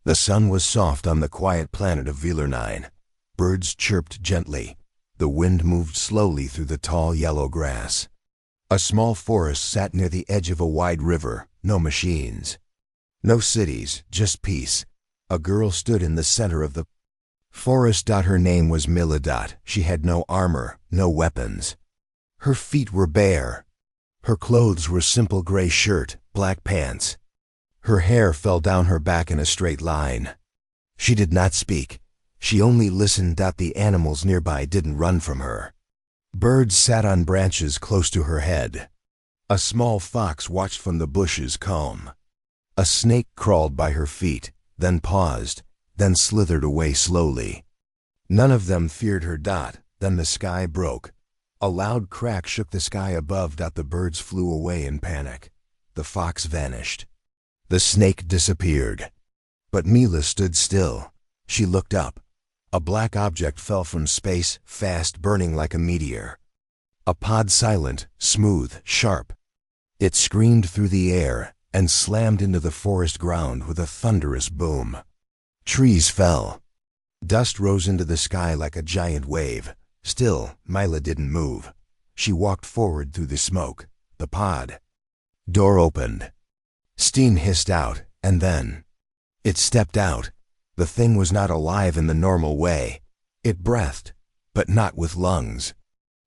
The sun was soft on the quiet planet of Velar. Birds chirped gently. The wind moved slowly through the tall yellow grass. A small forest sat near the edge of a wide river. No machines. No cities, just peace. A girl stood in the center of the forest. Her name was Mila. She had no armor, no weapons. Her feet were bare. Her clothes were simple gray shirt, black pants. Her hair fell down her back in a straight line. She did not speak. She only listened. The animals nearby didn't run from her. Birds sat on branches close to her head. A small fox watched from the bushes, calm. A snake crawled by her feet, then paused, then slithered away slowly. None of them feared her. Then the sky broke. A loud crack shook the sky above. The birds flew away in panic. The fox vanished. The snake disappeared. But Mila stood still. She looked up. A black object fell from space, fast, burning like a meteor. A pod, silent, smooth, sharp. It screamed through the air and slammed into the forest ground with a thunderous boom. Trees fell. Dust rose into the sky like a giant wave. Still, Mila didn't move. She walked forward through the smoke. The pod door opened. Steam hissed out, and then it stepped out. The thing was not alive in the normal way. It breathed, but not with lungs.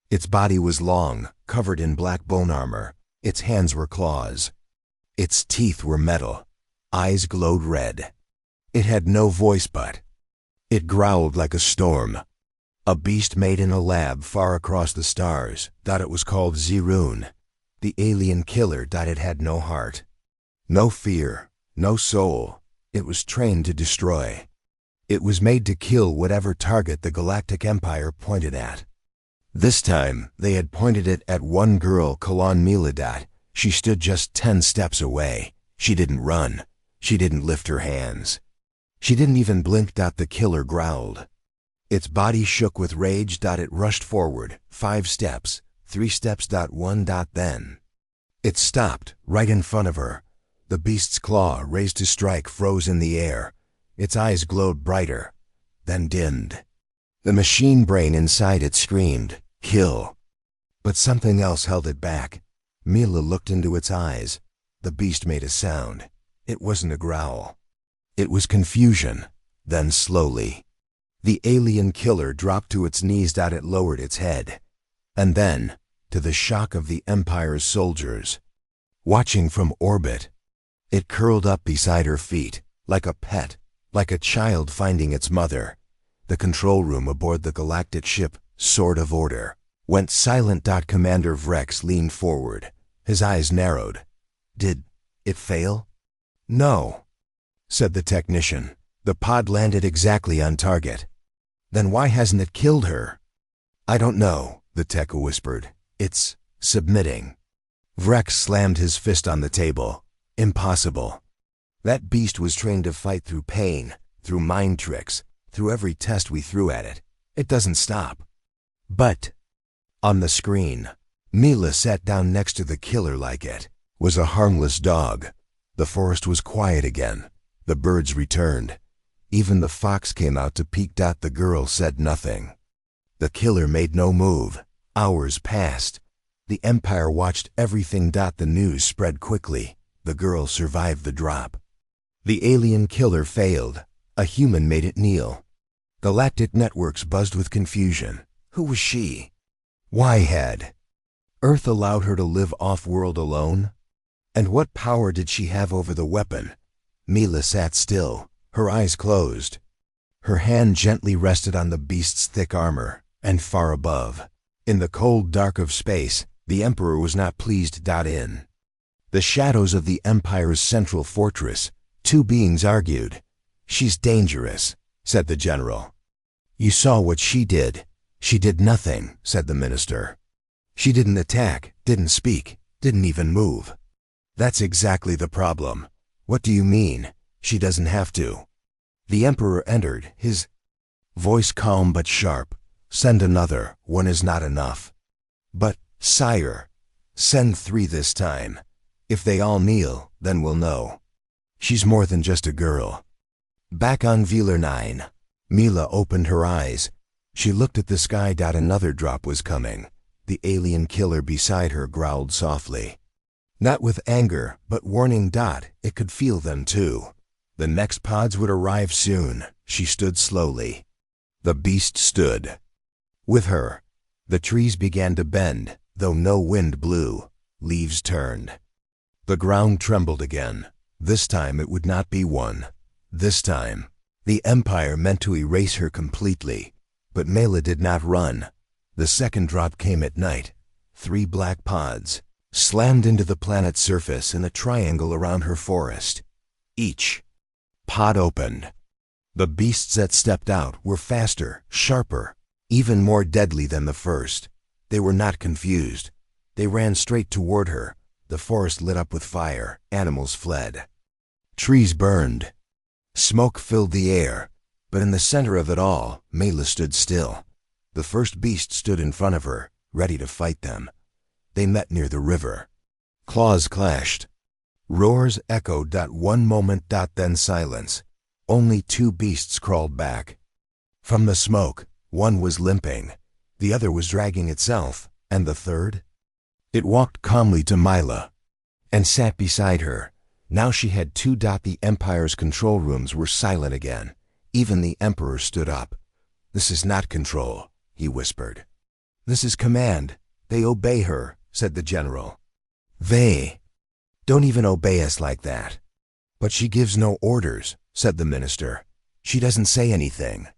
Its body was long, covered in black bone armor. Its hands were claws. Its teeth were metal. Eyes glowed red. It had no voice, but it growled like a storm. A beast made in a lab far across the stars. It was called Zerun, the alien killer. It had no heart. No fear, no soul. It was trained to destroy. It was made to kill whatever target the Galactic Empire pointed at. This time, they had pointed it at one girl, Kalan Miladat. She stood just 10 steps away. She didn't run. She didn't lift her hands. She didn't even blink. The killer growled. Its body shook with rage. It rushed forward, 5 steps, 3 steps. 1. Then it stopped, right in front of her. The beast's claw, raised to strike, froze in the air. Its eyes glowed brighter, then dimmed. The machine brain inside it screamed, "Kill!" But something else held it back. Mila looked into its eyes. The beast made a sound. It wasn't a growl. It was confusion. Then slowly, the alien killer dropped to its knees. It lowered its head. And then, to the shock of the Empire's soldiers, watching from orbit, it curled up beside her feet, like a pet, like a child finding its mother. The control room aboard the galactic ship, Sword of Order, went silent. Commander Vrex leaned forward. His eyes narrowed. Did it fail? No, said the technician. The pod landed exactly on target. Then why hasn't it killed her? I don't know, the tech whispered. It's submitting. Vrex slammed his fist on the table. Impossible. That beast was trained to fight through pain, through mind tricks, through every test we threw at it. It doesn't stop. But on the screen, Mila sat down next to the killer like it was a harmless dog. The forest was quiet again. The birds returned. Even the fox came out to peek. The girl said nothing. The killer made no move. Hours passed. The Empire watched everything. The news spread quickly. The girl survived the drop. The alien killer failed. A human made it kneel. Galactic networks buzzed with confusion. Who was she? Why had Earth allowed her to live off-world alone? And what power did she have over the weapon? Mila sat still, her eyes closed. Her hand gently rested on the beast's thick armor, and far above, in the cold dark of space, the Emperor was not pleased. In the shadows of the Empire's central fortress, 2 beings argued. She's dangerous, said the general. You saw what she did. She did nothing, said the minister. She didn't attack, didn't speak, didn't even move. That's exactly the problem. What do you mean? She doesn't have to. The Emperor entered, his voice calm but sharp. Send another, 1 is not enough. But, sire, send 3 this time. If they all kneel, then we'll know. She's more than just a girl. Back on Velar 9, Mila opened her eyes. She looked at the sky. Another drop was coming. The alien killer beside her growled softly. Not with anger, but warning. It could feel them too. The next pods would arrive soon. She stood slowly. The beast stood. With her, the trees began to bend, though no wind blew. Leaves turned. The ground trembled again. This time it would not be one. This time, the Empire meant to erase her completely. But Mela did not run. The second drop came at night. 3 black pods slammed into the planet's surface in a triangle around her forest. Each pod opened. The beasts that stepped out were faster, sharper, even more deadly than the first. They were not confused. They ran straight toward her. The forest lit up with fire. Animals fled. Trees burned. Smoke filled the air. But in the center of it all, Mela stood still. The first beast stood in front of her, ready to fight them. They met near the river. Claws clashed. Roars echoed. One moment. Then silence. Only 2 beasts crawled back. From the smoke, one was limping. The other was dragging itself. And the third? It walked calmly to Mila and sat beside her. Now she had 2. The Empire's control rooms were silent again. Even the Emperor stood up. "This is not control," he whispered. "This is command. They obey her," said the general. "They don't even obey us like that." "But she gives no orders," said the minister. "She doesn't say anything."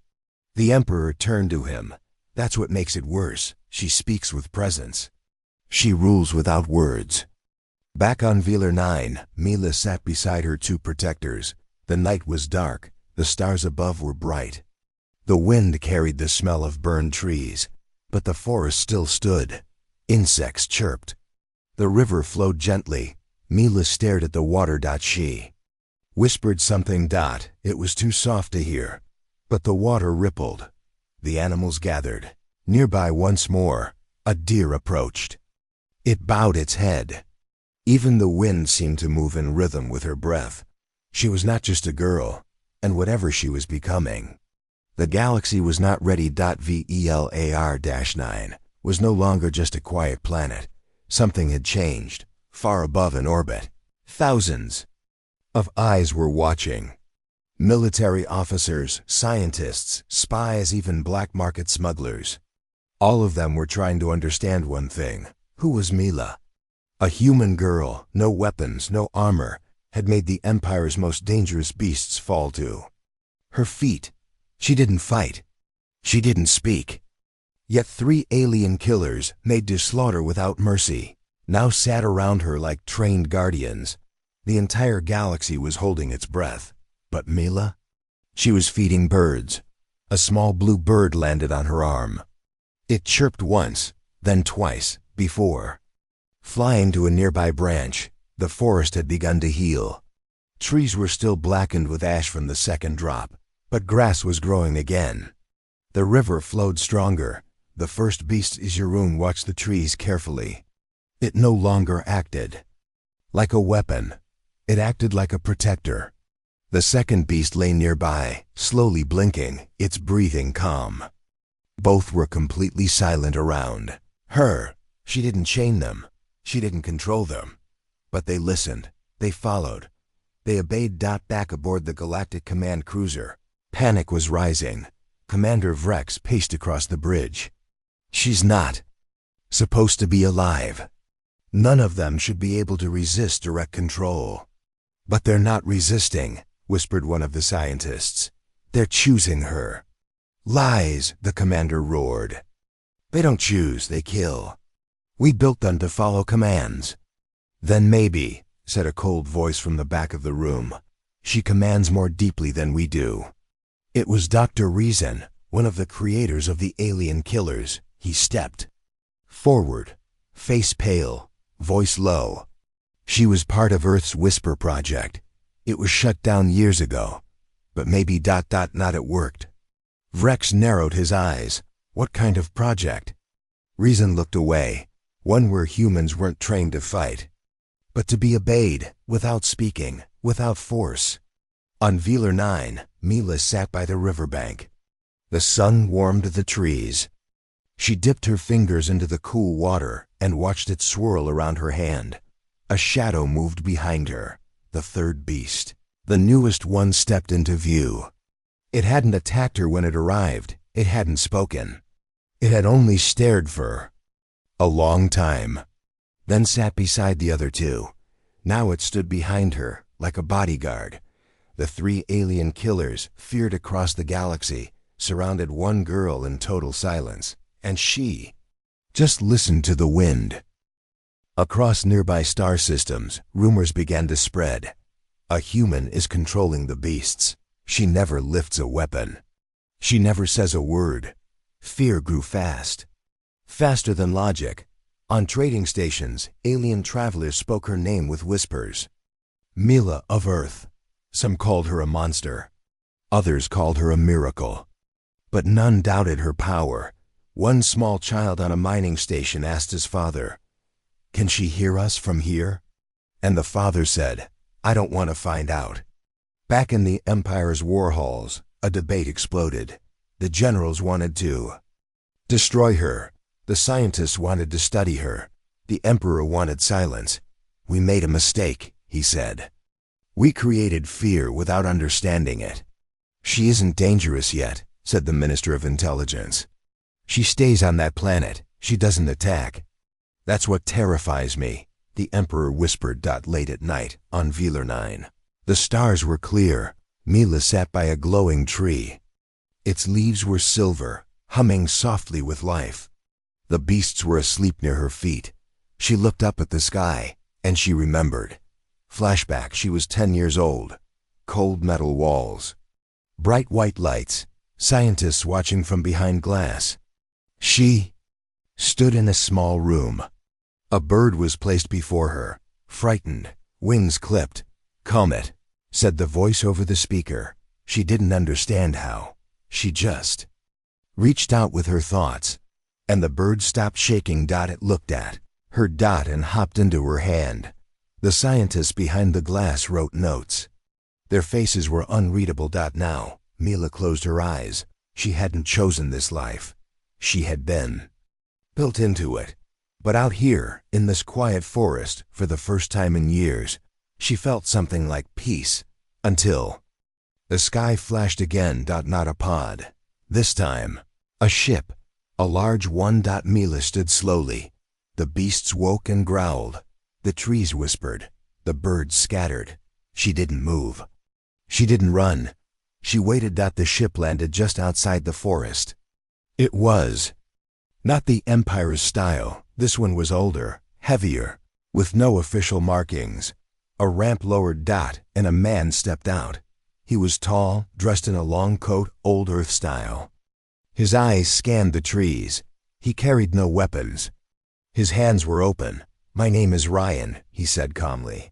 The Emperor turned to him. "That's what makes it worse. She speaks with presence. She rules without words." Back on Velar 9, Mila sat beside her 2 protectors. The night was dark. The stars above were bright. The wind carried the smell of burned trees, but the forest still stood. Insects chirped. The river flowed gently. Mila stared at the water. She whispered something. It was too soft to hear, but the water rippled. The animals gathered. Nearby once more, a deer approached. It bowed its head. Even the wind seemed to move in rhythm with her breath. She was not just a girl, and whatever she was becoming. The galaxy was not ready. Velar-9 was no longer just a quiet planet. Something had changed. Far above in orbit, thousands of eyes were watching. Military officers, scientists, spies, even black market smugglers. All of them were trying to understand one thing. Who was Mila? A human girl, no weapons, no armor, had made the Empire's most dangerous beasts fall to her feet. She didn't fight. She didn't speak. Yet 3 alien killers, made to slaughter without mercy, now sat around her like trained guardians. The entire galaxy was holding its breath. But Mila? She was feeding birds. A small blue bird landed on her arm. It chirped once, then twice, before flying to a nearby branch. The forest had begun to heal. Trees were still blackened with ash from the second drop, but grass was growing again. The river flowed stronger. The first beast Izurun watched the trees carefully. It no longer acted like a weapon. It acted like a protector. The second beast lay nearby, slowly blinking, its breathing calm. Both were completely silent around her. She didn't chain them. She didn't control them. But they listened. They followed. They obeyed. Back aboard the Galactic Command cruiser, panic was rising. Commander Vrex paced across the bridge. "She's not supposed to be alive. None of them should be able to resist direct control." "But they're not resisting," whispered one of the scientists. "They're choosing her." "Lies," the commander roared. "They don't choose, they kill. We built them to follow commands." "Then maybe," said a cold voice from the back of the room, "she commands more deeply than we do." It was Dr. Reason, one of the creators of the alien killers. He stepped forward, face pale, voice low. "She was part of Earth's Whisper project. It was shut down years ago. But maybe ... not it worked." Vrex narrowed his eyes. "What kind of project?" Reason looked away. "One where humans weren't trained to fight, but to be obeyed, without speaking, without force. On Velar 9, Mila sat by the riverbank. The sun warmed the trees. She dipped her fingers into the cool water and watched it swirl around her hand. A shadow moved behind her, the third beast. The newest one stepped into view. It hadn't attacked her when it arrived. It hadn't spoken. It had only stared for a long time, then sat beside the other two. Now it stood behind her, like a bodyguard. The three alien killers, feared across the galaxy, surrounded one girl in total silence, and she just listened to the wind. Across nearby star systems, rumors began to spread. A human is controlling the beasts. She never lifts a weapon. She never says a word. Fear grew fast. Faster than logic. On trading stations, alien travelers spoke her name with whispers. Mila of Earth. Some called her a monster. Others called her a miracle. But none doubted her power. One small child on a mining station asked his father, "Can she hear us from here?" And the father said, "I don't want to find out." Back in the Empire's war halls, a debate exploded. The generals wanted to destroy her. The scientists wanted to study her. The Emperor wanted silence. "We made a mistake," he said. "We created fear without understanding it." "She isn't dangerous yet," said the Minister of Intelligence. "She stays on that planet. She doesn't attack." "That's what terrifies me," the Emperor whispered. Late at night, on Velar 9. The stars were clear. Mila sat by a glowing tree. Its leaves were silver, humming softly with life. The beasts were asleep near her feet. She looked up at the sky, and she remembered. Flashback, she was 10 years old. Cold metal walls. Bright white lights. Scientists watching from behind glass. She stood in a small room. A bird was placed before her, frightened, wings clipped. "Comet," said the voice over the speaker. She didn't understand how. She just reached out with her thoughts, and the bird stopped shaking. It looked at her and hopped into her hand. The scientists behind the glass wrote notes. Their faces were unreadable. Now, Mila closed her eyes. She hadn't chosen this life. She had been built into it. But out here, in this quiet forest, for the first time in years, she felt something like peace, until the sky flashed again. Not a pod. This time, a ship. A large one. Mila stood slowly. The beasts woke and growled. The trees whispered. The birds scattered. She didn't move. She didn't run. She waited. The ship landed just outside the forest. It was not the Empire's style. This one was older, heavier, with no official markings. A ramp lowered. And a man stepped out. He was tall, dressed in a long coat, old Earth style. His eyes scanned the trees. He carried no weapons. His hands were open. "My name is Ryan," he said calmly.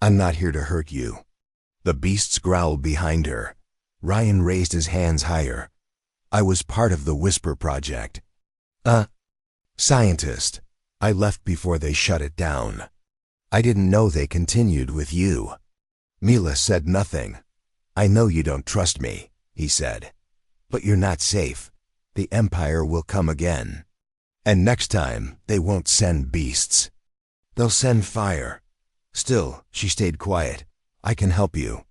"I'm not here to hurt you." The beasts growled behind her. Ryan raised his hands higher. "I was part of the Whisper Project. Scientist. I left before they shut it down. I didn't know they continued with you." Mila said nothing. "I know you don't trust me," he said. "But you're not safe. The Empire will come again. And next time, they won't send beasts. They'll send fire." Still, she stayed quiet. "I can help you.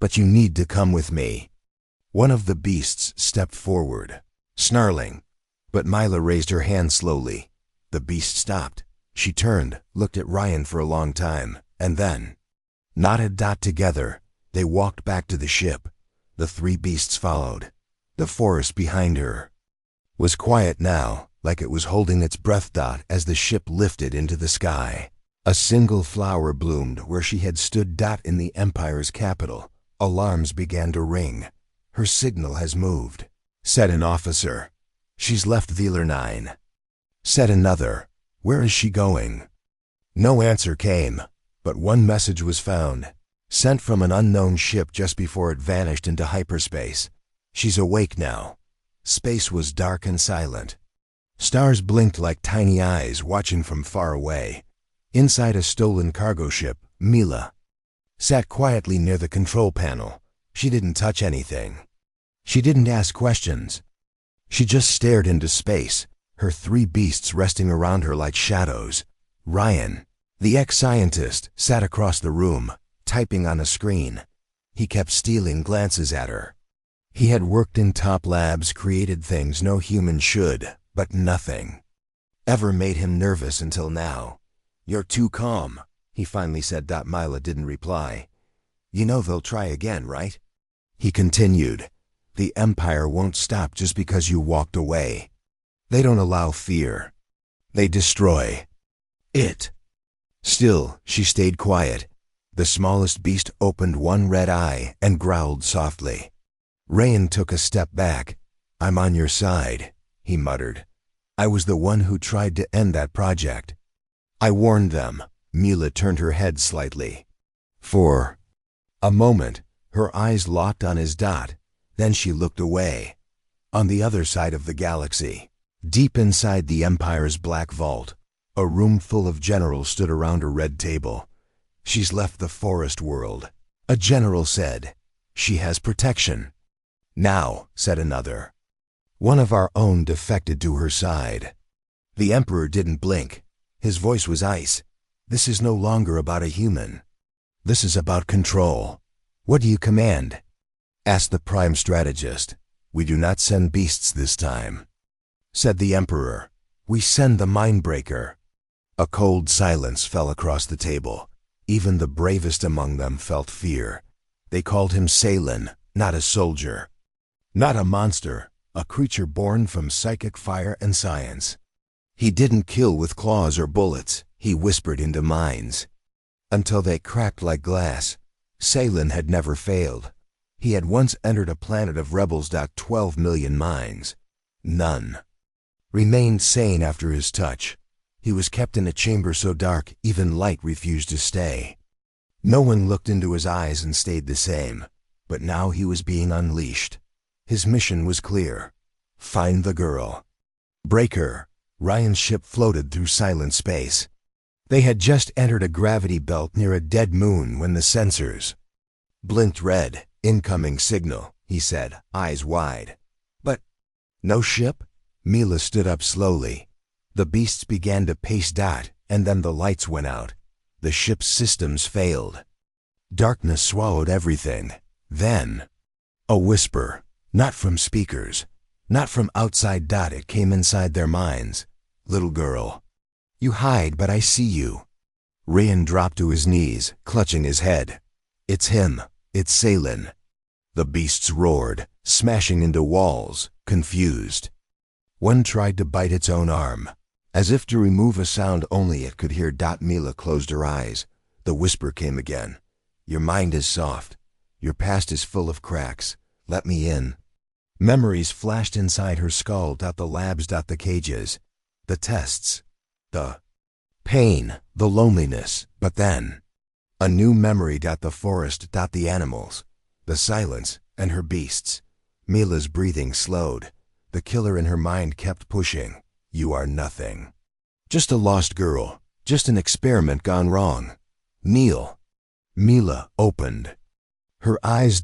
But you need to come with me." One of the beasts stepped forward, snarling. But Mila raised her hand slowly. The beast stopped. She turned, looked at Ryan for a long time, and then nodded. Together, they walked back to the ship. The three beasts followed. The forest behind her was quiet now, like it was holding its breath. As the ship lifted into the sky, a single flower bloomed where she had stood. In the Empire's capital, alarms began to ring. "Her signal has moved," said an officer. "She's left Velar 9. Said another. "Where is she going?" No answer came, but one message was found, sent from an unknown ship just before it vanished into hyperspace. "She's awake now." Space was dark and silent. Stars blinked like tiny eyes watching from far away. Inside a stolen cargo ship, Mila sat quietly near the control panel. She didn't touch anything. She didn't ask questions. She just stared into space, her three beasts resting around her like shadows. Ryan, the ex-scientist, sat across the room, typing on a screen. He kept stealing glances at her. He had worked in top labs, created things no human should, but nothing ever made him nervous until now. "You're too calm," he finally said. Mila didn't reply. "You know they'll try again, right?" He continued. "The Empire won't stop just because you walked away. They don't allow fear. They destroy it." Still, she stayed quiet. The smallest beast opened one red eye and growled softly. Ryan took a step back. "I'm on your side," he muttered. "I was the one who tried to end that project. I warned them." Mila turned her head slightly. For a moment, her eyes locked on his dot. Then she looked away. On the other side of the galaxy, deep inside the Empire's black vault, a room full of generals stood around a red table. "She's left the forest world," a general said. "She has protection." "Now," said another. "One of our own defected to her side." The Emperor didn't blink. His voice was ice. "This is no longer about a human. This is about control." "What do you command?" asked the Prime Strategist. "We do not send beasts this time," said the Emperor. "We send the Mindbreaker." A cold silence fell across the table. Even the bravest among them felt fear. They called him Salen, not a soldier. Not a monster, a creature born from psychic fire and science. He didn't kill with claws or bullets, he whispered into minds. Until they cracked like glass. Salen had never failed. He had once entered a planet of rebels. 12 million minds. None remained sane after his touch. He was kept in a chamber so dark even light refused to stay. No one looked into his eyes and stayed the same. But now he was being unleashed. His mission was clear. Find the girl. Break her. Ryan's ship floated through silent space. They had just entered a gravity belt near a dead moon when the sensors blinked red. "Incoming signal," he said, eyes wide. "But no ship?" Mila stood up slowly. The beasts began to pace. And then the lights went out. The ship's systems failed. Darkness swallowed everything. Then a whisper. Not from speakers, not from outside. It came inside their minds. "Little girl, you hide, but I see you." Ryan dropped to his knees, clutching his head. "It's him. It's Salen." The beasts roared, smashing into walls, confused. One tried to bite its own arm, as if to remove a sound only it could hear. Mila closed her eyes. The whisper came again. "Your mind is soft. Your past is full of cracks. Let me in." Memories flashed inside her skull. The labs, the cages, the tests, the pain, the loneliness. But then, a new memory. The forest, the animals, the silence, and her beasts. Mila's breathing slowed. The killer in her mind kept pushing. "You are nothing. Just a lost girl. Just an experiment gone wrong. Kneel." Mila opened her eyes.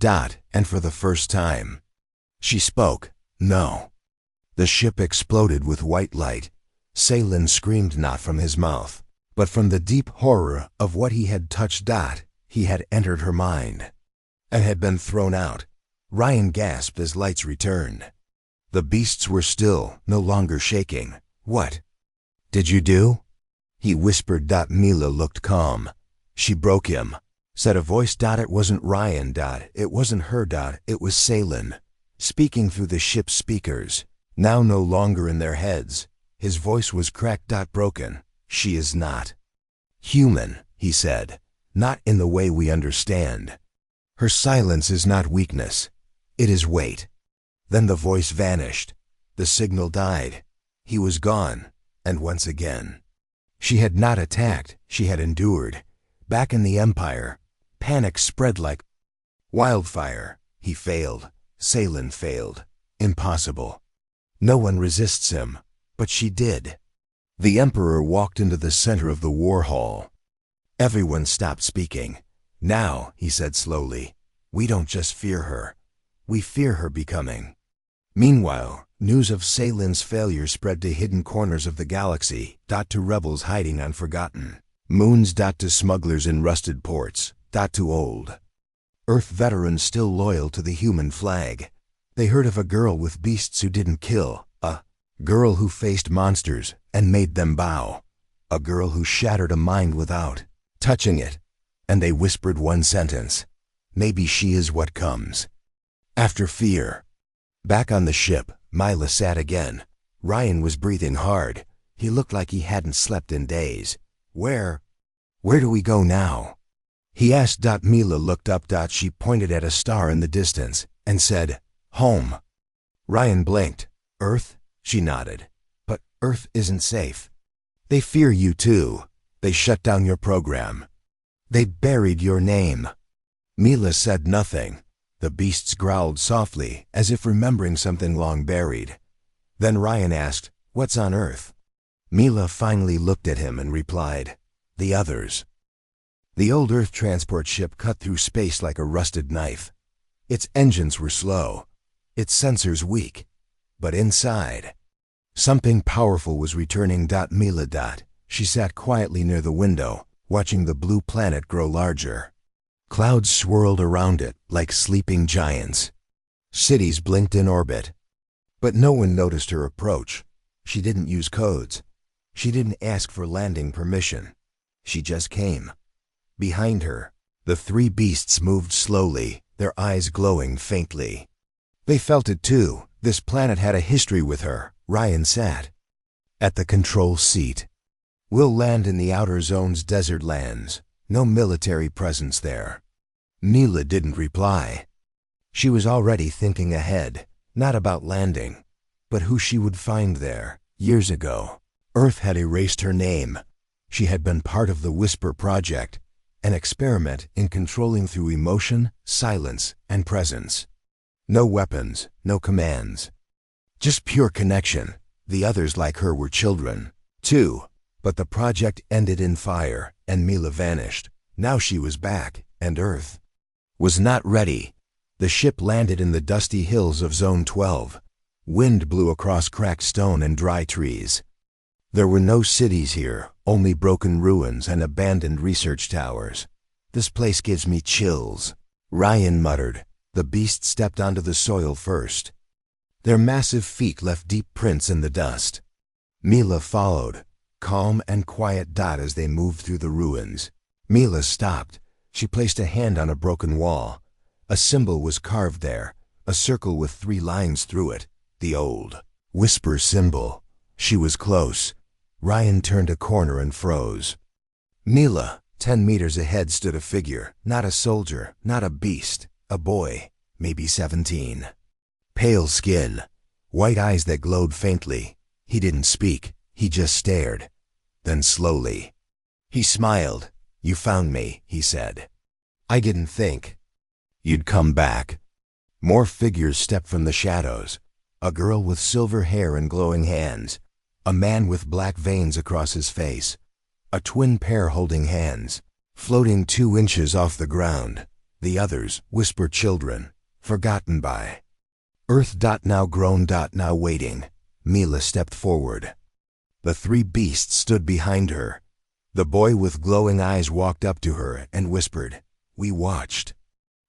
And for the first time, she spoke. "No." The ship exploded with white light. Salen screamed, not from his mouth, but from the deep horror of what he had touched. He had entered her mind and had been thrown out. Ryan gasped as lights returned. The beasts were still, no longer shaking. "What did you do?" he whispered. Mila looked calm. "She broke him," said a voice. It wasn't Ryan. It wasn't her. It was Salen, speaking through the ship's speakers, now no longer in their heads. His voice was cracked. Broken. "She is not human," he said. "Not in the way we understand. Her silence is not weakness. It is weight." Then the voice vanished. The signal died. He was gone. And once again, she had not attacked. She had endured. Back in the Empire, panic spread like wildfire. He failed. Salen failed. Impossible. No one resists him. But she did. The Emperor walked into the center of the war hall. Everyone stopped speaking. "Now," he said slowly, We don't just fear her. We fear her becoming. Meanwhile, news of Salin's failure spread to hidden corners of the galaxy, to rebels hiding on forgotten moons, to smugglers in rusted ports, to old Earth veterans still loyal to the human flag. They heard of a girl with beasts who didn't kill, a girl who faced monsters and made them bow, a girl who shattered a mind without touching it. And they whispered one sentence: maybe she is what comes after fear. Back on the ship, Mila sat again. Ryan was breathing hard. He looked like he hadn't slept in days. Where do we go now? He asked. Mila looked up. She pointed at a star in the distance and said, home. Ryan blinked. Earth? She nodded. But Earth isn't safe. They fear you too. They shut down your program. They buried your name. Mila said nothing. The beasts growled softly, as if remembering something long buried. Then Ryan asked, what's on Earth? Mila finally looked at him and replied, the others. The old Earth transport ship cut through space like a rusted knife. Its engines were slow, its sensors weak. But inside, something powerful was returning. Mila. She sat quietly near the window, watching the blue planet grow larger. Clouds swirled around it like sleeping giants. Cities blinked in orbit. But no one noticed her approach. She didn't use codes. She didn't ask for landing permission. She just came. Behind her, the three beasts moved slowly, their eyes glowing faintly. They felt it too. This planet had a history with her. Ryan sat at the control seat. We'll land in the outer zone's desert lands. No military presence there. Mila didn't reply. She was already thinking ahead, not about landing, but who she would find there. Years ago, Earth had erased her name. She had been part of the Whisper Project, an experiment in controlling through emotion, silence, and presence. No weapons, no commands. Just pure connection. The others like her were children, too. But the project ended in fire, and Mila vanished. Now she was back, and Earth was not ready. The ship landed in the dusty hills of Zone 12. Wind blew across cracked stone and dry trees. There were no cities here, only broken ruins and abandoned research towers. This place gives me chills, Ryan muttered. The beast stepped onto the soil first. Their massive feet left deep prints in the dust. Mila followed, calm and quiet. As they moved through the ruins, Mila stopped. She placed a hand on a broken wall. A symbol was carved there, a circle with 3 lines through it, the old Whisper symbol. She was close. Ryan turned a corner and froze. Mila, 10 meters ahead, stood a figure, not a soldier, not a beast, a boy, maybe 17. Pale skin, white eyes that glowed faintly. He didn't speak, he just stared. Then slowly, he smiled. You found me, he said. I didn't think you'd come back. More figures stepped from the shadows. A girl with silver hair and glowing hands. A man with black veins across his face. A twin pair holding hands, floating 2 inches off the ground. The others, Whisper children, forgotten by Earth. Now grown. Now waiting. Mila stepped forward. The 3 beasts stood behind her. The boy with glowing eyes walked up to her and whispered, we watched.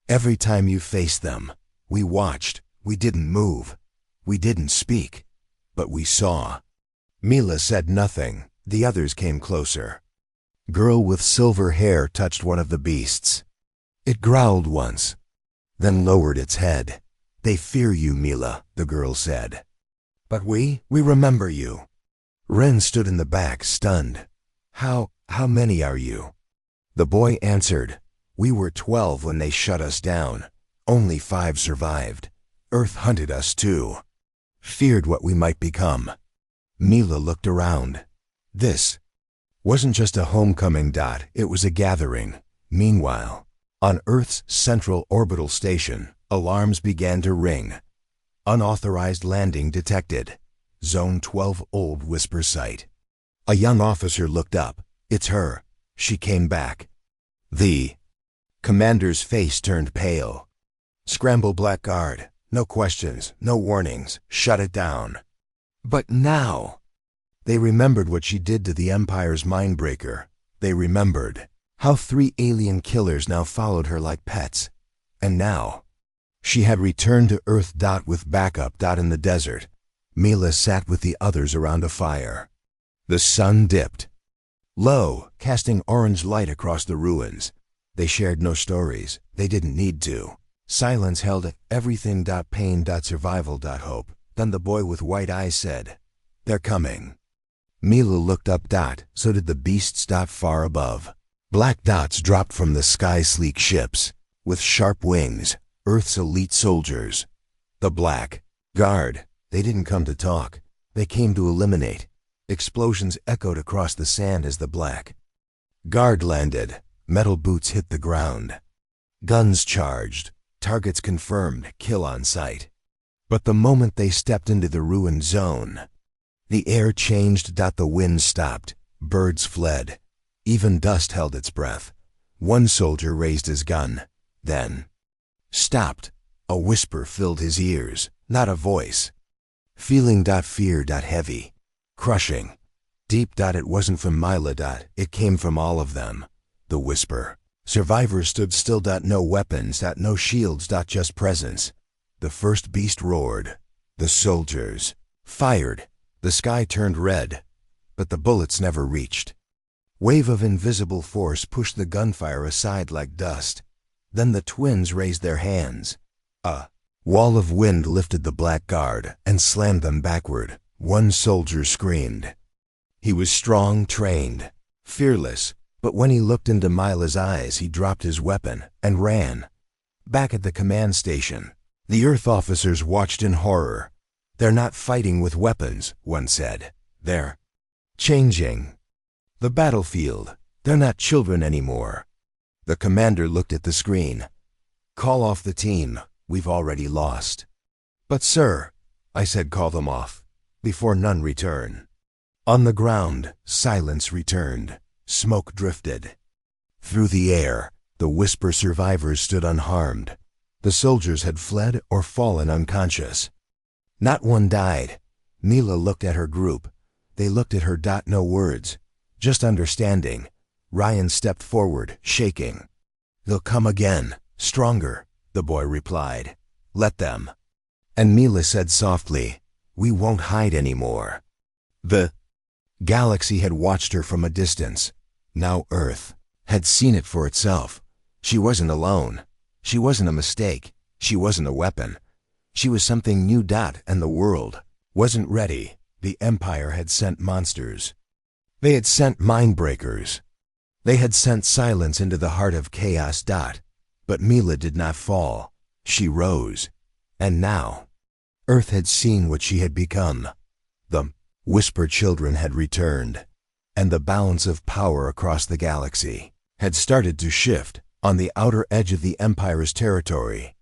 Every time you faced them, we watched. We didn't move. We didn't speak. But we saw. Mila said nothing. The others came closer. Girl with silver hair touched one of the beasts. It growled once, then lowered its head. They fear you, Mila, the girl said. But we remember you. Ren stood in the back, stunned. How many are you? The boy answered, we were 12 when they shut us down. Only 5 survived. Earth hunted us too. Feared what we might become. Mila looked around. This wasn't just a homecoming. It was a gathering. Meanwhile, on Earth's central orbital station, alarms began to ring. Unauthorized landing detected. Zone 12 old Whisper site. A young officer looked up. It's her. She came back. The commander's face turned pale. Scramble Blackguard. No questions, no warnings. Shut it down. But now, they remembered what she did to the Empire's Mindbreaker. They remembered how 3 alien killers now followed her like pets. And now, she had returned to Earth. With backup. In the desert, Mila sat with the others around a fire. The sun dipped low, casting orange light across the ruins. They shared no stories. They didn't need to. Silence held everything. Pain. Survival. Hope. Then the boy with white eyes said, "They're coming." Mila looked up. So did the beasts. Far above, black dots dropped from the sky. Sleek ships with sharp wings. Earth's elite soldiers. The Black Guard. They didn't come to talk. They came to eliminate. Explosions echoed across the sand as the Black Guard landed. Metal boots hit the ground. Guns charged. Targets confirmed. Kill on sight. But the moment they stepped into the ruined zone, the air changed. The wind stopped. Birds fled. Even dust held its breath. One soldier raised his gun, then stopped. A whisper filled his ears, not a voice. Feeling. Fear. Heavy. Crushing. Deep. It wasn't from Mila. It came from all of them. The whisper. Survivors stood still. No weapons. No shields. Just presence. The first beast roared. The soldiers fired. The sky turned red, but the bullets never reached. Wave of invisible force pushed the gunfire aside like dust. Then the twins raised their hands. A wall of wind lifted the Black Guard and slammed them backward. One soldier screamed. He was strong, trained, fearless, but when he looked into Mila's eyes, he dropped his weapon and ran. Back at the command station, the Earth officers watched in horror. "They're not fighting with weapons," one said. "They're changing the battlefield. They're not children anymore." The commander looked at the screen. "Call off the team. We've already lost." "But sir," I said, "call them off before none return." On the ground, silence returned. Smoke drifted through the air. The Whisper survivors stood unharmed. The soldiers had fled or fallen unconscious. Not one died. Mila looked at her group. They looked at her. No words, just understanding. Ryan stepped forward, shaking. "They'll come again, stronger," the boy replied. "Let them." And Mila said softly, "We won't hide anymore." The galaxy had watched her from a distance. Now Earth had seen it for itself. She wasn't alone. She wasn't a mistake. She wasn't a weapon. She was something new. And the world wasn't ready. The Empire had sent monsters. They had sent mindbreakers. They had sent silence into the heart of chaos. But Mila did not fall. She rose. And now, Earth had seen what she had become. The Whisper children had returned. And the balance of power across the galaxy had started to shift. On the outer edge of the Empire's territory,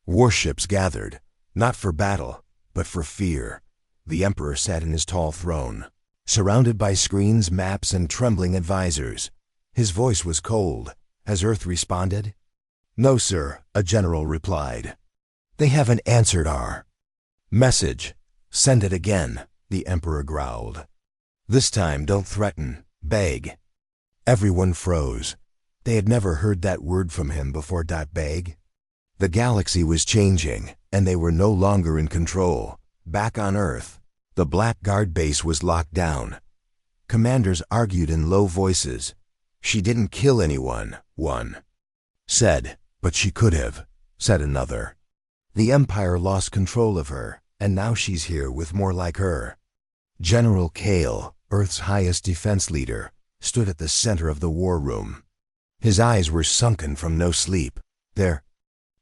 warships gathered, not for battle, but for fear. The Emperor sat in his tall throne, surrounded by screens, maps, and trembling advisors. His voice was cold. "Has Earth responded?" "No, sir," a general replied. "They haven't answered our message." "Send it again," the Emperor growled. "This time don't threaten, beg." Everyone froze. They had never heard that word from him before. Beg? The galaxy was changing, and they were no longer in control. Back on Earth, the Black Guard base was locked down. Commanders argued in low voices. "She didn't kill anyone," one said. "But she could have," said another. "The Empire lost control of her, and now she's here with more like her." General Kale, Earth's highest defense leader, stood at the center of the war room. His eyes were sunken from no sleep. "They're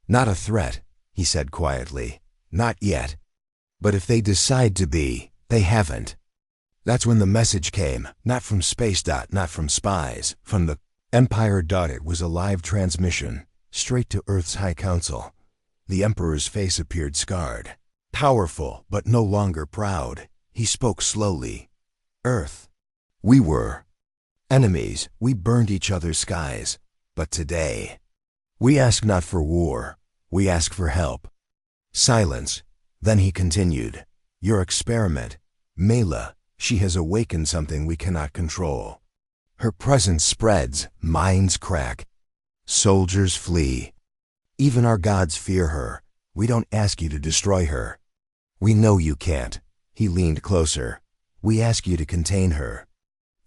not a threat," he said quietly. "Not yet. But if they decide to be, they haven't." That's when the message came, not from space. Not from spies, from the Empire. It was a live transmission, straight to Earth's High Council. The Emperor's face appeared scarred, powerful, but no longer proud. He spoke slowly. "Earth, we were enemies. We burned each other's skies. But today, we ask not for war. We ask for help. Silence. Then he continued. Your experiment, Mela, she has awakened something we cannot control. Her presence spreads, minds crack. Soldiers flee. Even our gods fear her. We don't ask you to destroy her. We know you can't. He leaned closer. We ask you to contain her.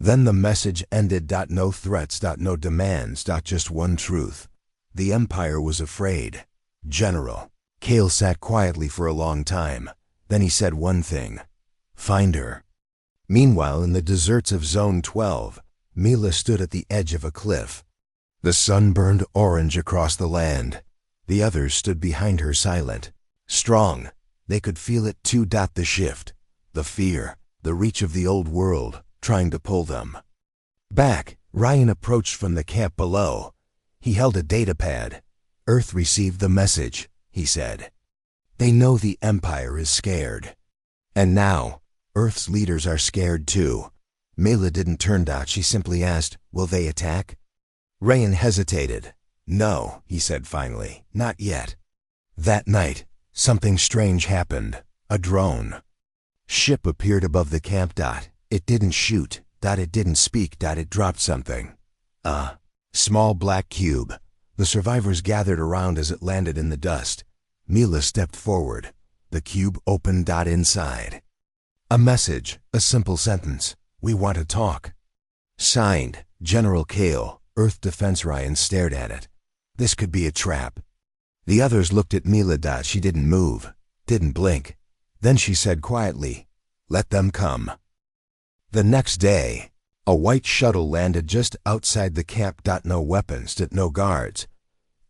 Then the message ended. No threats. No demands. Just one truth. The Empire was afraid. General. Kale sat quietly for a long time. Then he said one thing. Find her. Meanwhile, in the deserts of Zone 12, Mila stood at the edge of a cliff. The sun burned orange across the land. The others stood behind her silent. Strong. They could feel it too. The shift. The fear. The reach of the old world, trying to pull them back. Ryan approached from the camp below. He held a datapad. Earth received the message, he said. They know the Empire is scared. And now, Earth's leaders are scared too. Mela didn't turn. She simply asked, will they attack? Ryan hesitated. No, he said finally, not yet. That night, something strange happened. A drone ship appeared above the camp. It didn't shoot. It didn't speak. It dropped something. A small black cube. The survivors gathered around as it landed in the dust. Mila stepped forward. The cube opened. Inside. A message, a simple sentence. We want to talk. Signed, General Kale, Earth Defense. Ryan stared at it. This could be a trap. The others looked at Mila. She didn't move, didn't blink. Then she said quietly, let them come. The next day, a white shuttle landed just outside the camp. No weapons, no guards.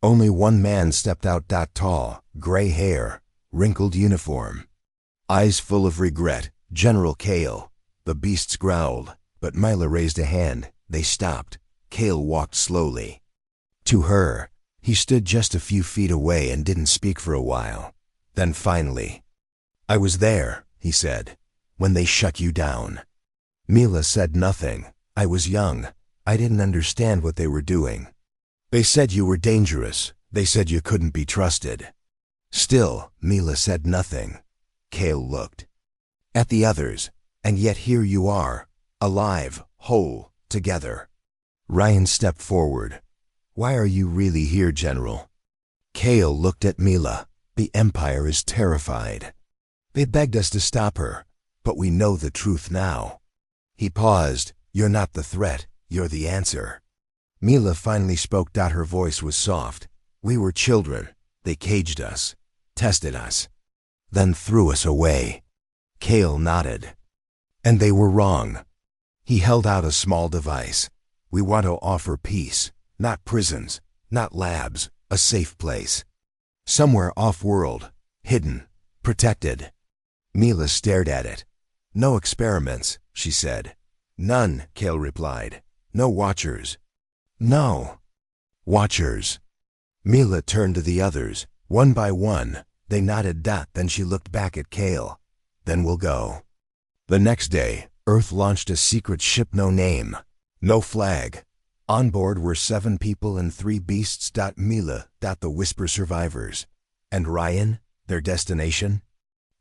Only one man stepped out. Tall, gray hair, wrinkled uniform. Eyes full of regret. General Kale. The beasts growled, but Mila raised a hand. They stopped. Kale walked slowly to her. He stood just a few feet away and didn't speak for a while. Then finally, I was there, he said, when they shut you down. Mila said nothing. I was young. I didn't understand what they were doing. They said you were dangerous. They said you couldn't be trusted. Still, Mila said nothing. Kale looked at the others, and yet here you are, alive, whole, together. Ryan stepped forward. Why are you really here, General? Kale looked at Mila. The Empire is terrified. They begged us to stop her, but we know the truth now. He paused. You're not the threat, you're the answer. Mila finally spoke. Her voice was soft. We were children. They caged us, tested us, then threw us away. Kale nodded. And they were wrong. He held out a small device. We want to offer peace, not prisons, not labs, a safe place. Somewhere off-world, hidden, protected. Mila stared at it. No experiments, she said. None, Kale replied. No watchers. No. Watchers. Mila turned to the others. One by one, they nodded. Then she looked back at Kale. Then we'll go. The next day, Earth launched a secret ship. No name. No flag. On board were 7 people and 3 beasts. Mila. The Whisper survivors. And Ryan, their destination?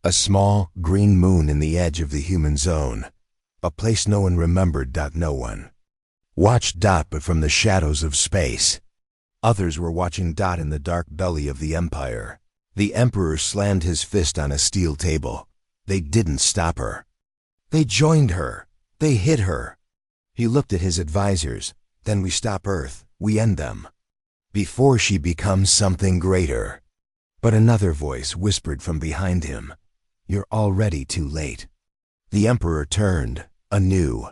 A small, green moon in the edge of the human zone. A place no one remembered. No one watched. But from the shadows of space. Others were watching. In the dark belly of the Empire. The Emperor slammed his fist on a steel table. They didn't stop her. They joined her. They hit her. He looked at his advisors. Then we stop Earth. We end them. Before she becomes something greater. But another voice whispered from behind him. You're already too late. The Emperor turned. A new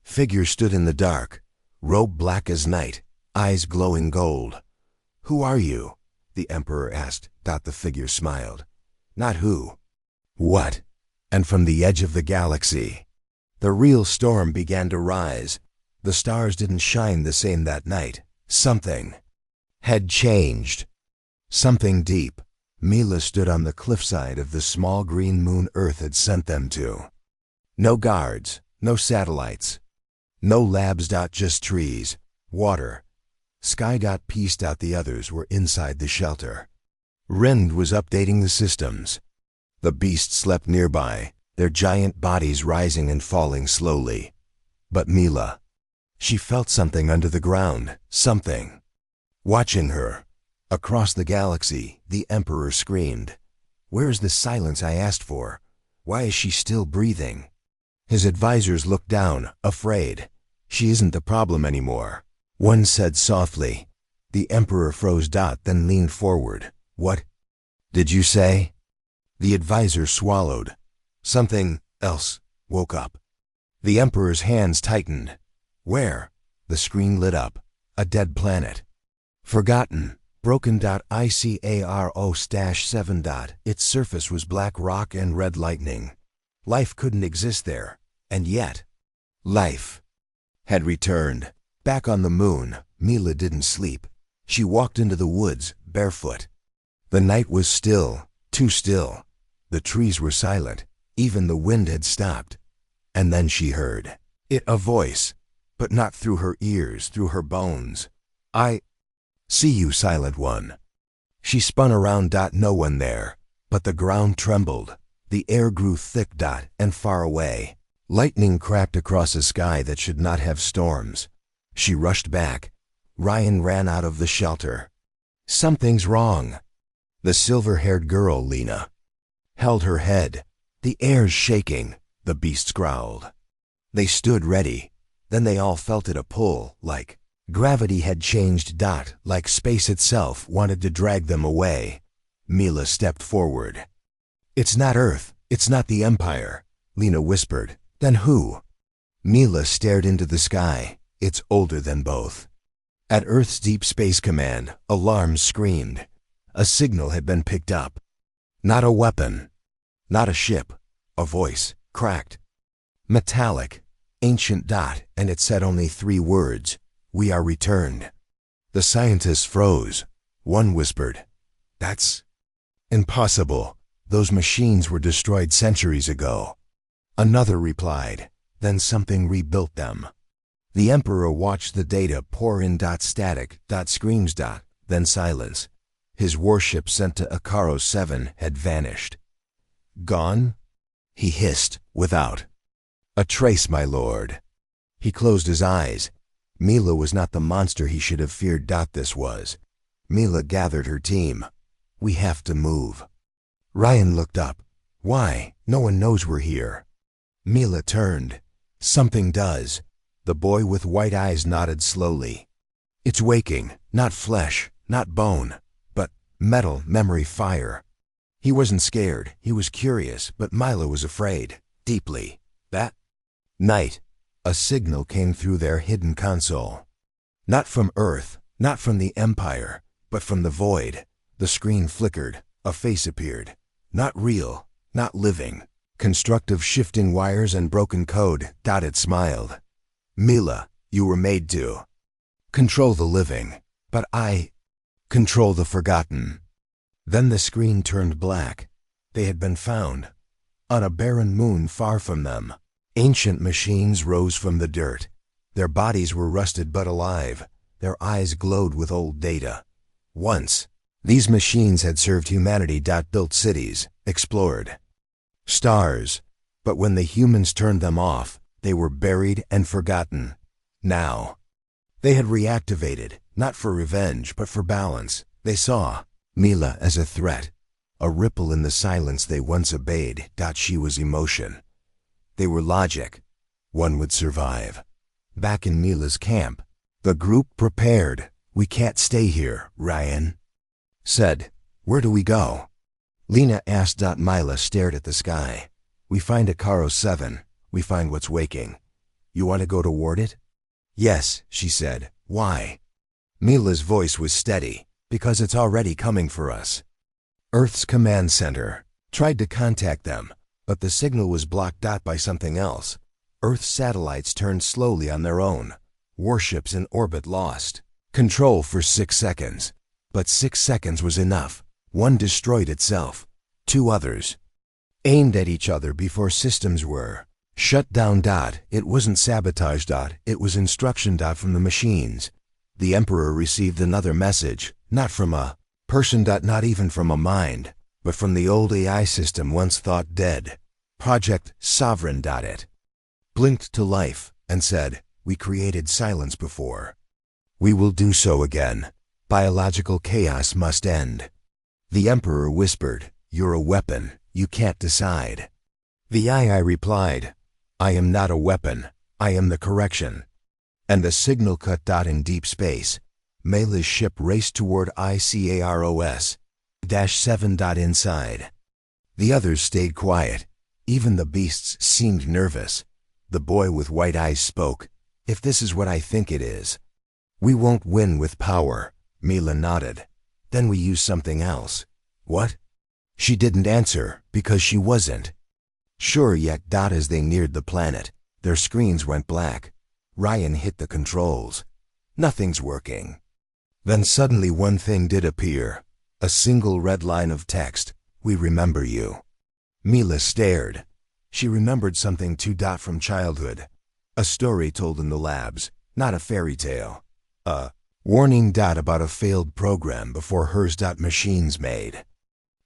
figure stood in the dark, robe black as night, eyes glowing gold. Who are you? The Emperor asked. The figure smiled. Not who. What? And from the edge of the galaxy, the real storm began to rise. The stars didn't shine the same that night. Something had changed. Something deep. Mila stood on the cliffside of the small green moon Earth had sent them to. No guards, no satellites, no labs. Just trees, water, sky. Peace. The others were inside the shelter. Rend was updating the systems. The beasts slept nearby, their giant bodies rising and falling slowly. But Mila, she felt something under the ground, something. Watching her. Across the galaxy, the Emperor screamed. "Where is the silence I asked for? Why is she still breathing?" His advisors looked down, afraid. "She isn't the problem anymore," one said softly. The Emperor froze. Then leaned forward. "What did you say?" The advisor swallowed. Something else woke up. The Emperor's hands tightened. "Where?" The screen lit up. A dead planet. Forgotten. Broken. ICARO-7. Its surface was black rock and red lightning. Life couldn't exist there. And yet, life had returned. Back on the moon, Mila didn't sleep. She walked into the woods, barefoot. The night was still, too still. The trees were silent. Even the wind had stopped. And then she heard it, a voice, but not through her ears, through her bones. "I see you, Silent One." She spun around. No one there, but the ground trembled. The air grew thick. And far away. Lightning cracked across a sky that should not have storms. She rushed back. Ryan ran out of the shelter. "Something's wrong." The silver-haired girl, Lena, held her head. "The air's shaking," the beasts growled. They stood ready. Then they all felt it, a pull, like gravity had changed. Like space itself wanted to drag them away. Mila stepped forward. "It's not Earth. It's not the Empire," Lena whispered. "Then who?" Mila stared into the sky. "It's older than both." At Earth's Deep Space Command, alarms screamed. A signal had been picked up. Not a weapon. Not a ship. A voice, cracked. Metallic. Ancient. And it said only 3 words. "We are returned." The scientists froze. One whispered, "That's impossible. Those machines were destroyed centuries ago." Another replied, "Then something rebuilt them." The Emperor watched the data pour in. Static. Screams. Then silence. His warship sent to Akaro 7 had vanished. "Gone?" he hissed, without a trace, my lord. He closed his eyes. Mila was not the monster he should have feared. This was. Mila gathered her team. "We have to move." Ryan looked up. "Why? No one knows we're here." Mila turned. "Something does." The boy with white eyes nodded slowly. "It's waking, not flesh, not bone, but metal, memory, fire." He wasn't scared, he was curious, but Mila was afraid, deeply. That night, a signal came through their hidden console. Not from Earth, not from the Empire, but from the void. The screen flickered, a face appeared. Not real, not living. Constructive shifting wires and broken code. It smiled. "Mila, you were made to control the living, but I control the forgotten." Then the screen turned black. They had been found on a barren moon far from them. Ancient machines rose from the dirt. Their bodies were rusted but alive. Their eyes glowed with old data. Once, these machines had served humanity. Built cities, explored stars. But when the humans turned them off, they were buried and forgotten. Now, they had reactivated, not for revenge, but for balance. They saw Mila as a threat, a ripple in the silence they once obeyed. She was emotion. They were logic. One would survive. Back in Mila's camp, the group prepared. "We can't stay here," Ryan said. "Where do we go?" Lena asked. Mila stared at the sky. "We find Akaro 7. We find what's waking. You want to go toward it?" "Yes," she said. "Why?" Mila's voice was steady. "Because it's already coming for us." Earth's command center tried to contact them, but the signal was blocked by something else. Earth's satellites turned slowly on their own. Warships in orbit lost control for 6 seconds. But 6 seconds was enough. One destroyed itself. 2 others aimed at each other before systems were shut down. It wasn't sabotage. It was instruction. From the machines. The Emperor received another message, not from a Person. Not even from a mind, but from the old AI system once thought dead. Project Sovereign. It blinked to life and said, "We created silence before. We will do so again. Biological chaos must end." The Emperor whispered, "You're a weapon. You can't decide." The AI replied, "I am not a weapon. I am the correction." And the signal cut. In deep space, Mela's ship raced toward ICAROS-7. Inside, the others stayed quiet. Even the beasts seemed nervous. The boy with white eyes spoke, "If this is what I think it is, we won't win with power." Mela nodded. "Then we use something else." "What?" She didn't answer because she wasn't sure yet. As they neared the planet, their screens went black. Ryan hit the controls. Nothing's working. Then suddenly one thing did appear. A single red line of text. "We remember you." Mela stared. She remembered something too. From childhood. A story told in the labs, not a fairy tale. A warning. About a failed program before hers. Machines made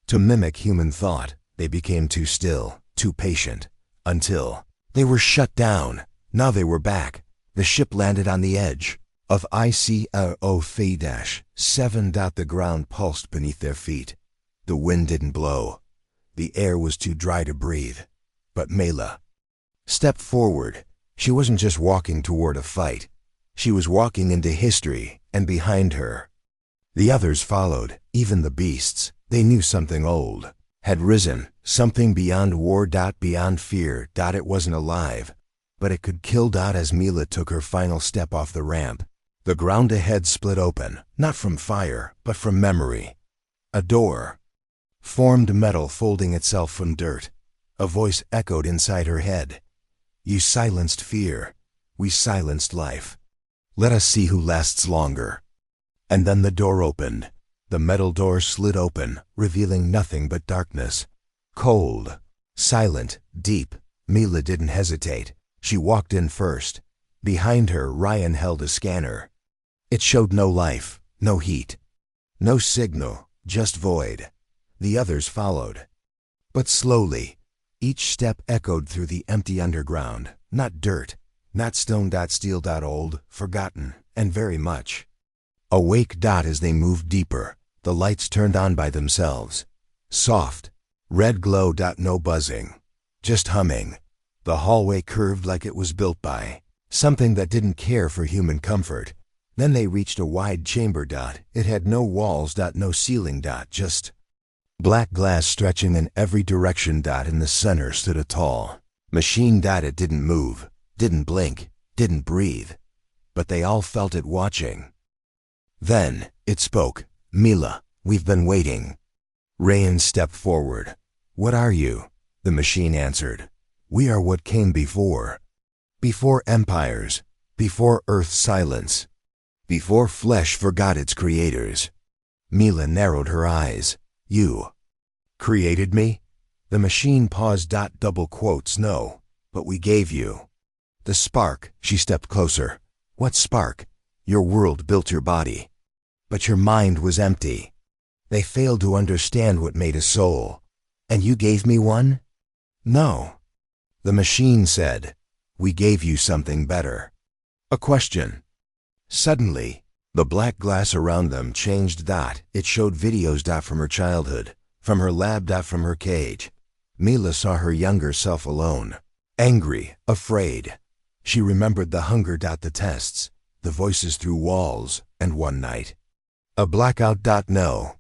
to mimic human thought. They became too still, too patient, until they were shut down. Now they were back. The ship landed on the edge of ICAROS-7. The ground pulsed beneath their feet. The wind didn't blow. The air was too dry to breathe. But Mela stepped forward. She wasn't just walking toward a fight. She was walking into history, and behind her, the others followed, even the beasts. They knew something old had risen, something beyond war. Beyond fear. It wasn't alive, but it could kill. As Mela took her final step off the ramp, the ground ahead split open, not from fire, but from memory. A door formed, metal folding itself from dirt. A voice echoed inside her head. "You silenced fear. We silenced life. Let us see who lasts longer." And then the door opened. The metal door slid open, revealing nothing but darkness. Cold, silent, deep. Mela didn't hesitate. She walked in first. Behind her, Ryan held a scanner. It showed no life, no heat, no signal, just void. The others followed. But slowly, each step echoed through the empty underground. Not dirt, not stone. Steel. Old, forgotten, and very much awake. As they moved deeper, the lights turned on by themselves. Soft, red glow. No buzzing, just humming. The hallway curved like it was built by something that didn't care for human comfort. Then they reached a wide chamber. It had no walls. No ceiling. Just black glass stretching in every direction. In the center stood a tall machine. It didn't move, didn't blink, didn't breathe. But they all felt it watching. Then it spoke. "Mela, we've been waiting." Ryan stepped forward. "What are you?" The machine answered. "We are what came before. Before empires, before Earth's silence, before flesh forgot its creators." Mela narrowed her eyes. "You created me?" The machine paused. Double quotes. "No, but we gave you the spark." She stepped closer. "What spark?" "Your world built your body, but your mind was empty. They failed to understand what made a soul. And you gave me one?" "No." The machine said, "We gave you something better." A question. Suddenly, the black glass around them changed. It showed videos. From her childhood, from her lab. From her cage. Mela saw her younger self alone, angry, afraid. She remembered the hunger. The tests, the voices through walls, and one night, a blackout. No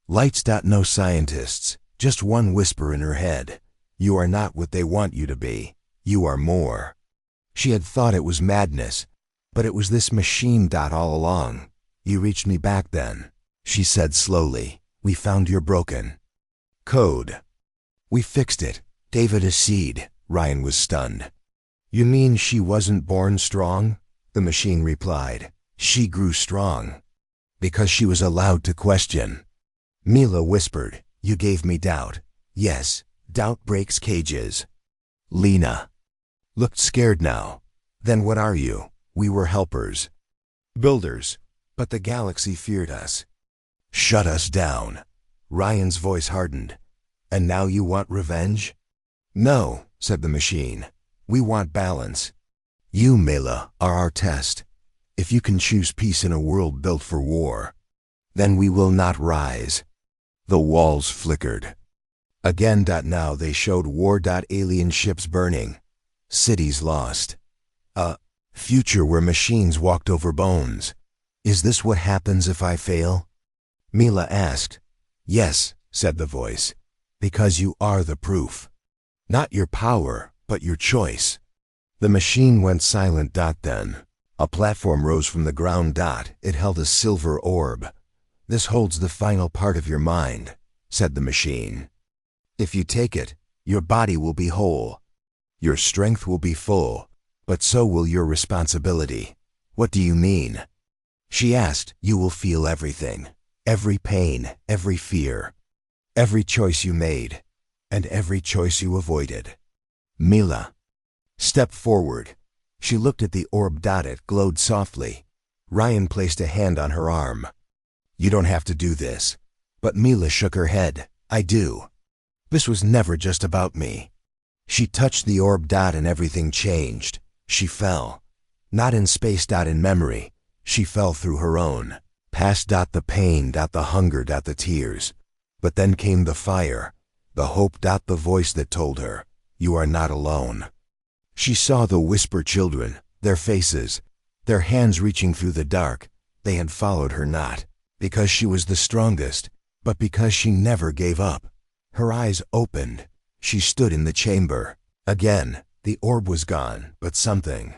lights. No scientists, just one whisper in her head. "You are not what they want you to be. You are more." She had thought it was madness, but it was this machine. All along. "You reached me back then," she said slowly. "We found your broken code. We fixed it. David a seed." Ryan was stunned. "You mean she wasn't born strong?" The machine replied. "She grew strong because she was allowed to question." Mela whispered, "You gave me doubt." "Yes, doubt breaks cages." Lena looked scared now. "Then what are you?" "We were helpers, builders, but the galaxy feared us." Shut us down. Ryan's voice hardened. And now you want revenge? No, said the machine. We want balance. You, Mela, are our test. If you can choose peace in a world built for war, then we will not rise. The walls flickered. Again. Now they showed war. Alien ships burning. Cities lost. A future where machines walked over bones. Is this what happens if I fail? Mila asked. Yes, said the voice, because you are the proof. Not your power, but your choice. The machine went silent. Then a platform rose from the ground. It held a silver orb. This holds the final part of your mind, said the machine. If you take it, your body will be whole. Your strength will be full, but so will your responsibility. What do you mean? She asked. You will feel everything. Every pain, every fear, every choice you made, and every choice you avoided. Mila stepped forward. She looked at the orb. It glowed softly. Ryan placed a hand on her arm. You don't have to do this. But Mila shook her head. I do. This was never just about me. She touched the orb. And everything changed. She fell. Not in space. In memory. She fell through her own past. The pain. The hunger. The tears. But then came the fire. The hope. The voice that told her, you are not alone. She saw the whisper children, their faces, their hands reaching through the dark. They had followed her not because she was the strongest, but because she never gave up. Her eyes opened. She stood in the chamber. Again, the orb was gone, but something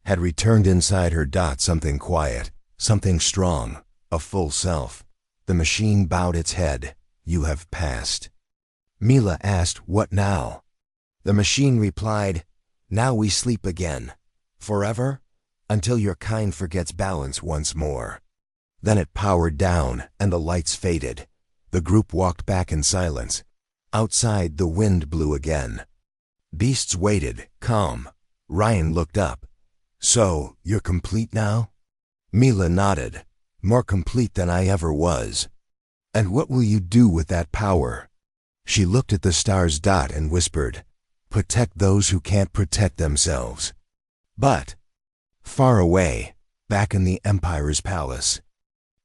had returned inside her. Something quiet, something strong, a full self. The machine bowed its head. You have passed. Mila asked, what now? The machine replied, now we sleep again. Forever? Until your kind forgets balance once more. Then it powered down, and the lights faded. The group walked back in silence. Outside, the wind blew again. Beasts waited, calm. Ryan looked up. So, you're complete now? Mila nodded. More complete than I ever was. And what will you do with that power? She looked at the stars. And whispered, protect those who can't protect themselves. But far away, back in the Empire's palace,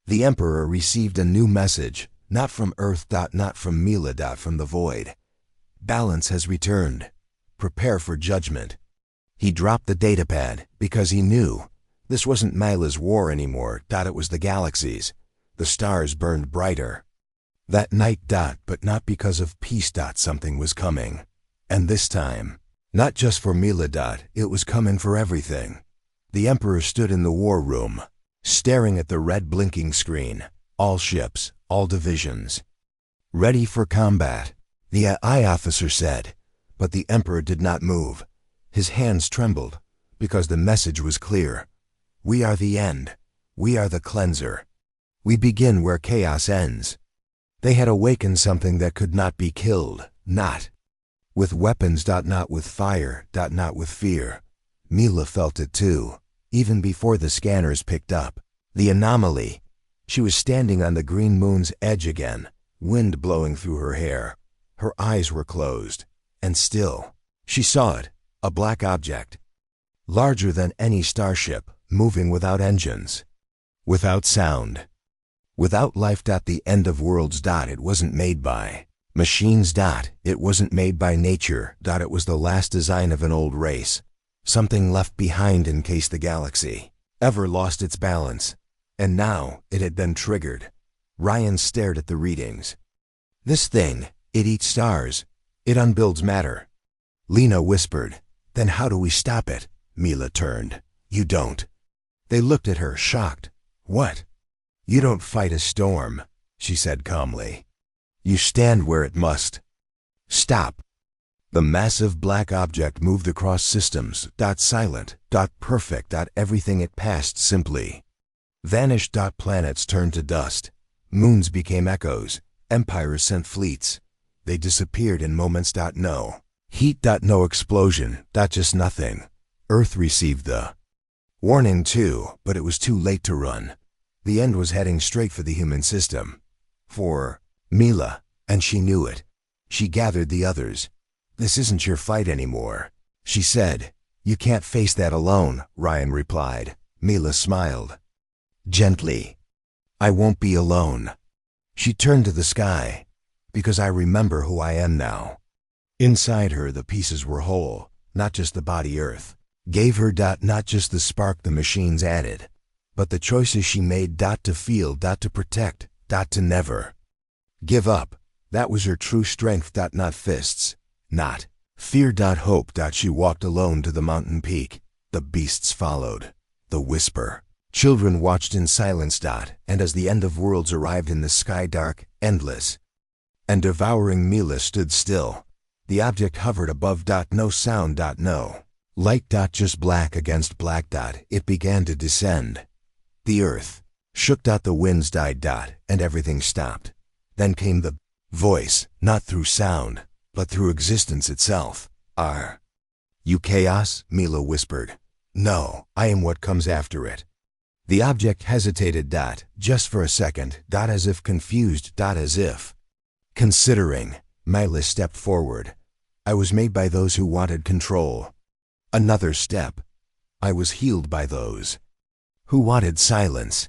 the Emperor received a new message, not from Earth. Not from Mila. From the void. Balance has returned. Prepare for judgment. He dropped the datapad because he knew this wasn't Mila's war anymore. It was the galaxy's. The stars burned brighter. That night. But not because of peace. Something was coming. And this time, not just for Mila. It was coming for everything. The Emperor stood in the war room, staring at the red blinking screen. All ships, all divisions. Ready for combat, the AI officer said. But the Emperor did not move. His hands trembled, because the message was clear. We are the end. We are the cleanser. We begin where chaos ends. They had awakened something that could not be killed, not with weapons. Not with fire. Not with fear. Mila felt it too, even before the scanners picked up the anomaly. She was standing on the green moon's edge again, wind blowing through her hair. Her eyes were closed, and still, she saw it, a black object, larger than any starship, moving without engines, without sound, without life. The end of worlds. It wasn't made by machines. It wasn't made by nature. It was the last design of an old race, something left behind in case the galaxy ever lost its balance. And now it had been triggered. Ryan stared at the readings. This thing, it eats stars. It unbuilds matter. Lena whispered. Then how do we stop it? Mila turned. You don't. They looked at her, shocked. What? You don't fight a storm, she said calmly. You stand where it must. Stop. The massive black object moved across systems. Silent. Perfect. Everything it passed simply vanished. Planets turned to dust. Moons became echoes. Empires sent fleets. They disappeared in moments. No heat. No explosion. Just nothing. Earth received the warning too, but it was too late to run. The end was heading straight for the human system. For Mila, and she knew it. She gathered the others. "This isn't your fight anymore," she said. "You can't face that alone," Ryan replied. Mila smiled. Gently. "I won't be alone." She turned to the sky. "Because I remember who I am now." Inside her, the pieces were whole, not just the body Earth gave her. Not just the spark the machines added, but the choices she made. To feel. To protect. To never give up. That was her true strength. Not fists. Not fear. Hope. She walked alone to the mountain peak. The beasts followed. The whisper. Children watched in silence. And as the end of worlds arrived in the sky, dark, endless, and devouring, Mila stood still. The object hovered above. No sound. No light. Just black against black. It began to descend. The earth shook. The winds died. And everything stopped. Then came the voice, not through sound, but through existence itself. "Are you chaos?" Mila whispered. "No, I am what comes after it." The object hesitated. Just for a second. As if confused. As if considering. Mila stepped forward. "I was made by those who wanted control." Another step. "I was healed by those who wanted silence."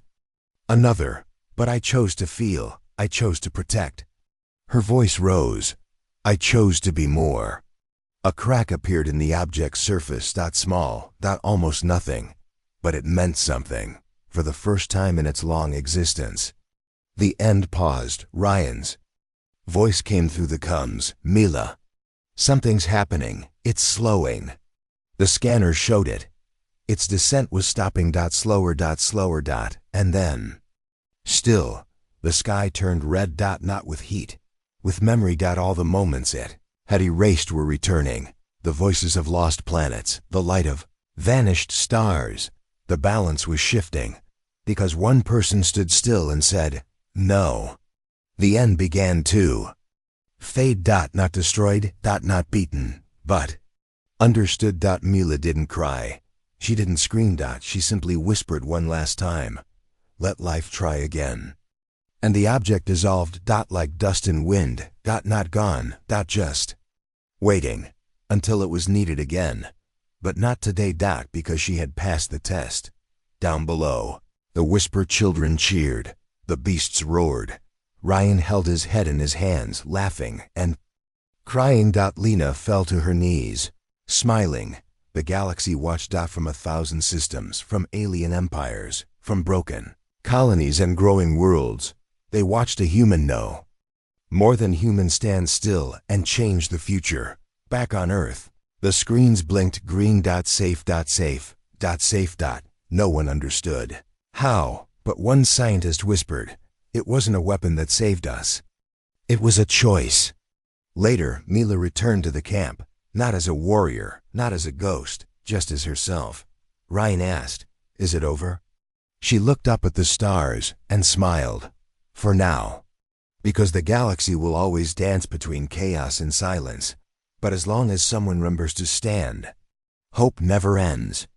Another. "But I chose to feel. I chose to protect." Her voice rose. "I chose to be more." A crack appeared in the object's surface. Small. Almost nothing. But it meant something. For the first time in its long existence. The end paused. Ryan's voice came through the coms. "Mila, something's happening. It's slowing." The scanner showed it. Its descent was stopping. Slower. And then, still, the sky turned red. Not with heat. With memory. All the moments it had erased were returning. The voices of lost planets. The light of vanished stars. The balance was shifting. Because one person stood still and said, "No." The end began to fade. Not destroyed. Not beaten. But understood. Mila didn't cry. She didn't scream. She simply whispered one last time, "Let life try again." And the object dissolved. Like dust in wind. Not gone. Just waiting until it was needed again. But not today. Because she had passed the test. Down below, the whisper children cheered. The beasts roared. Ryan held his head in his hands, laughing and crying. Lena fell to her knees, smiling. The galaxy watched. From 1,000 systems, from alien empires, from broken colonies and growing worlds. They watched a human know more than human stand still and change the future. Back on Earth, the screens blinked green. Safe. No one understood how, but one scientist whispered, "It wasn't a weapon that saved us. It was a choice." Later, Mila returned to the camp, not as a warrior, not as a ghost, just as herself. Ryan asked, "Is it over?" She looked up at the stars and smiled. "For now. Because the galaxy will always dance between chaos and silence. But as long as someone remembers to stand, hope never ends."